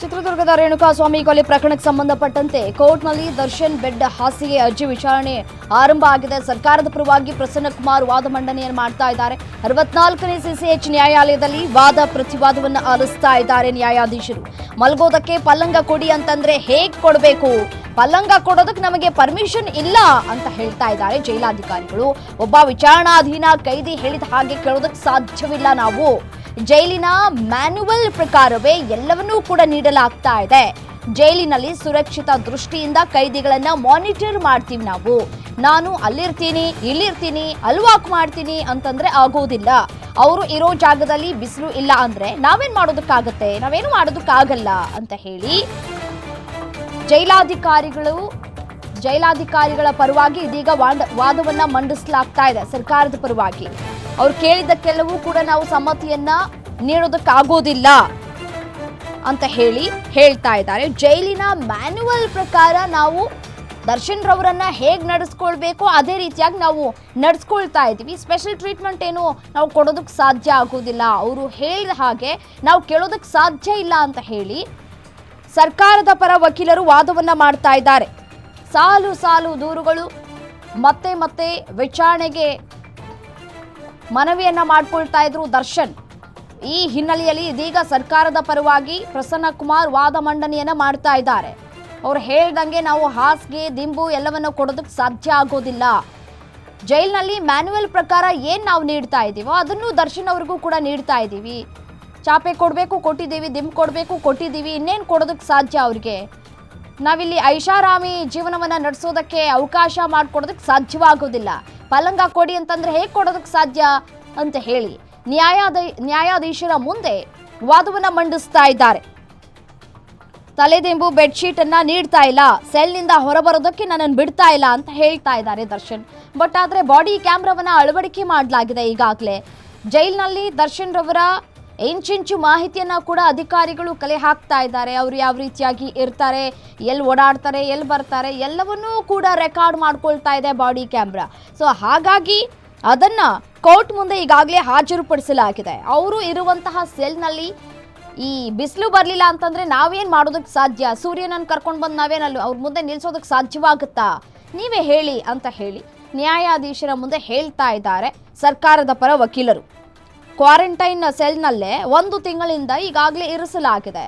ಚಿತ್ರದುರ್ಗದ ರೇಣುಕಾಸ್ವಾಮಿ ಕೊಲೆ ಪ್ರಕರಣಕ್ಕೆ ಸಂಬಂಧಪಟ್ಟಂತೆ ಕೋರ್ಟ್ನಲ್ಲಿ ದರ್ಶನ್ ಬೆಡ್ ಹಾಸಿಗೆ ಅರ್ಜಿ ವಿಚಾರಣೆ ಆರಂಭ ಆಗಿದೆ. ಸರ್ಕಾರದ ಪರವಾಗಿ ಪ್ರಸನ್ನಕುಮಾರ್ ವಾದ ಮಂಡನೆಯನ್ನು ಮಾಡ್ತಾ ಇದ್ದಾರೆ. 64ನೇ ಸಿಸಿಎಚ್ ನ್ಯಾಯಾಲಯದಲ್ಲಿ ವಾದ ಪ್ರತಿವಾದವನ್ನು ಆಲಿಸ್ತಾ ಇದ್ದಾರೆ ನ್ಯಾಯಾಧೀಶರು. ಮಲಗೋದಕ್ಕೆ ಪಲ್ಲಂಗ ಕೊಡಿ ಅಂತಂದ್ರೆ ಹೇಗ್ ಕೊಡಬೇಕು, ಪಲ್ಲಂಗ ಕೊಡೋದಕ್ಕೆ ನಮಗೆ ಪರ್ಮಿಷನ್ ಇಲ್ಲ ಅಂತ ಹೇಳ್ತಾ ಇದ್ದಾರೆ ಜೈಲಾಧಿಕಾರಿಗಳು. ಒಬ್ಬ ವಿಚಾರಣಾಧೀನ ಕೈದಿ ಹೇಳಿದ ಹಾಗೆ ಕೇಳೋದಕ್ಕೆ ಸಾಧ್ಯವಿಲ್ಲ. ನಾವು ಜೈಲಿನ ಮ್ಯಾನ್ಯುವಲ್ ಪ್ರಕಾರವೇ ಎಲ್ಲವನ್ನೂ ಕೂಡ ನೀಡಲಾಗ್ತಾ ಇದೆ. ಜೈಲಿನಲ್ಲಿ ಸುರಕ್ಷಿತ ದೃಷ್ಟಿಯಿಂದ ಕೈದಿಗಳನ್ನ ಮಾನಿಟರ್ ಮಾಡ್ತೀವಿ ನಾವು. ನಾನು ಅಲ್ಲಿರ್ತೀನಿ, ಇಲ್ಲಿರ್ತೀನಿ, ಅಲ್ಲಿ ವಾಕ್ ಮಾಡ್ತೀನಿ ಅಂತಂದ್ರೆ ಆಗೋದಿಲ್ಲ. ಅವರು ಇರೋ ಜಾಗದಲ್ಲಿ ಬಿಸಿಲು ಇಲ್ಲ ಅಂದ್ರೆ ನಾವೇನ್ ಮಾಡೋದಕ್ಕಾಗತ್ತೆ, ನಾವೇನು ಮಾಡೋದಕ್ಕಾಗಲ್ಲ ಅಂತ ಹೇಳಿ ಜೈಲಾಧಿಕಾರಿಗಳ ಪರವಾಗಿ ಇದೀಗ ವಾದವನ್ನ ಮಂಡಿಸಲಾಗ್ತಾ ಇದೆ. ಸರ್ಕಾರದ ಪರವಾಗಿ ಅವ್ರು ಕೇಳಿದ್ದಕ್ಕೆಲ್ಲವೂ ಕೂಡ ನಾವು ಸಮ್ಮತಿಯನ್ನ ನೀಡೋದಕ್ಕಾಗೋದಿಲ್ಲ ಅಂತ ಹೇಳ್ತಾ ಇದ್ದಾರೆ. ಜೈಲಿನ ಮ್ಯಾನ್ಯುವಲ್ ಪ್ರಕಾರ ನಾವು ದರ್ಶನ್ ರವರನ್ನ ಹೇಗೆ ನಡೆಸ್ಕೊಳ್ಬೇಕು ಅದೇ ರೀತಿಯಾಗಿ ನಾವು ನಡೆಸ್ಕೊಳ್ತಾ ಇದ್ದೀವಿ. ಸ್ಪೆಷಲ್ ಟ್ರೀಟ್ಮೆಂಟ್ ಏನು ನಾವು ಕೊಡೋದಕ್ಕೆ ಸಾಧ್ಯ ಆಗೋದಿಲ್ಲ, ಅವರು ಹೇಳಿದ ಹಾಗೆ ನಾವು ಕೇಳೋದಕ್ಕೆ ಸಾಧ್ಯ ಇಲ್ಲ ಅಂತ ಹೇಳಿ ಸರ್ಕಾರದ ಪರ ವಕೀಲರು ವಾದವನ್ನ ಮಾಡ್ತಾ ಇದ್ದಾರೆ. ಸಾಲು ಸಾಲು ದೂರುಗಳು ಮತ್ತೆ ವಿಚಾರಣೆಗೆ ಮನವಿಯನ್ನ ಮಾಡ್ಕೊಳ್ತಾ ಇದ್ರು ದರ್ಶನ್. ಈ ಹಿನ್ನೆಲೆಯಲ್ಲಿ ಇದೀಗ ಸರ್ಕಾರದ ಪರವಾಗಿ ಪ್ರಸನ್ನಕುಮಾರ್ ವಾದ ಮಂಡನೆಯನ್ನ ಮಾಡ್ತಾ ಇದ್ದಾರೆ. ಅವ್ರು ಹೇಳ್ದಂಗೆ ನಾವು ಹಾಸಿಗೆ ದಿಂಬು ಎಲ್ಲವನ್ನ ಕೊಡೋದಕ್ಕೆ ಸಾಧ್ಯ ಆಗೋದಿಲ್ಲ. ಜೈಲಿನಲ್ಲಿ ಮ್ಯಾನ್ಯುವಲ್ ಪ್ರಕಾರ ಏನ್ ನಾವು ನೀಡ್ತಾ ಇದ್ದೀವೋ ಅದನ್ನು ದರ್ಶನ್ ಅವ್ರಿಗೂ ಕೂಡ ನೀಡ್ತಾ ಇದ್ದೀವಿ. ಚಾಪೆ ಕೊಡಬೇಕು ಕೊಟ್ಟಿದ್ದೀವಿ, ದಿಂಬು ಕೊಡಬೇಕು ಕೊಟ್ಟಿದ್ದೀವಿ, ಇನ್ನೇನು ಕೊಡೋದಕ್ಕೆ ಸಾಧ್ಯ ಅವ್ರಿಗೆ? ನಾವಿಲ್ಲಿ ಐಷಾರಾಮಿ ಜೀವನವನ್ನ ನಡೆಸೋದಕ್ಕೆ ಅವಕಾಶ ಮಾಡಿಕೊಡೋದಕ್ಕೆ ಸಾಧ್ಯವಾಗೋದಿಲ್ಲ. ಪಲ್ಲಂಗ ಕೊಡಿ ಅಂತಂದ್ರೆ ಹೇಗೆ ಕೊಡೋದಕ್ಕೆ ಸಾಧ್ಯ ಅಂತ ಹೇಳಿ ನ್ಯಾಯಾಧೀಶರ ಮುಂದೆ ವಾದವನ್ನ ಮಂಡಿಸ್ತಾ ಇದ್ದಾರೆ. ತಲೆದಿಂಬು ಬೆಡ್ಶೀಟ್ ಅನ್ನ ನೀಡ್ತಾ ಇಲ್ಲ, ಸೆಲ್ನಿಂದ ಹೊರಬರೋದಕ್ಕೆ ನನ್ನನ್ನು ಬಿಡ್ತಾ ಇಲ್ಲ ಅಂತ ಹೇಳ್ತಾ ಇದ್ದಾರೆ ದರ್ಶನ್. ಬಟ್ ಆದ್ರೆ ಬಾಡಿ ಕ್ಯಾಮ್ರಾವನ್ನ ಅಳವಡಿಕೆ ಮಾಡಲಾಗಿದೆ ಈಗಾಗಲೇ. ಜೈಲಿನಲ್ಲಿ ದರ್ಶನ್ ರವರ ಇಂಚಿಂಚು ಮಾಹಿತಿಯನ್ನ ಕೂಡ ಅಧಿಕಾರಿಗಳು ಕಲೆ ಹಾಕ್ತಾ ಇದ್ದಾರೆ. ಅವರು ಯಾವ ರೀತಿಯಾಗಿ ಇರ್ತಾರೆ, ಎಲ್ಲಿ ಓಡಾಡ್ತಾರೆ, ಎಲ್ಲಿ ಬರ್ತಾರೆ, ಎಲ್ಲವನ್ನೂ ಕೂಡ ರೆಕಾರ್ಡ್ ಮಾಡ್ಕೊಳ್ತಾ ಇದೆ ಬಾಡಿ ಕ್ಯಾಮ್ರಾ. ಸೊ ಹಾಗಾಗಿ ಅದನ್ನ ಕೋರ್ಟ್ ಮುಂದೆ ಈಗಾಗಲೇ ಹಾಜರುಪಡಿಸಲಾಗಿದೆ. ಅವರು ಇರುವಂತಹ ಸೆಲ್ನಲ್ಲಿ ಈ ಬಿಸಿಲು ಬರಲಿಲ್ಲ ಅಂತಂದ್ರೆ ನಾವೇನ್ ಮಾಡೋದಕ್ಕೆ ಸಾಧ್ಯ? ಸೂರ್ಯನನ್ನು ಕರ್ಕೊಂಡು ಬಂದು ನಾವೇನಲ್ಲಿ ಅವ್ರ ಮುಂದೆ ನಿಲ್ಸೋದಕ್ಕೆ ಸಾಧ್ಯವಾಗುತ್ತಾ? ನೀವೇ ಹೇಳಿ ಅಂತ ಹೇಳಿ ನ್ಯಾಯಾಧೀಶರ ಮುಂದೆ ಹೇಳ್ತಾ ಇದ್ದಾರೆ ಸರ್ಕಾರದ ಪರ ವಕೀಲರು. ಕ್ವಾರಂಟೈನ್ ಸೆಲ್ನಲ್ಲೇ 1 ತಿಂಗಳಿಂದ ಈಗಾಗಲೇ ಇರಿಸಲಾಗಿದೆ.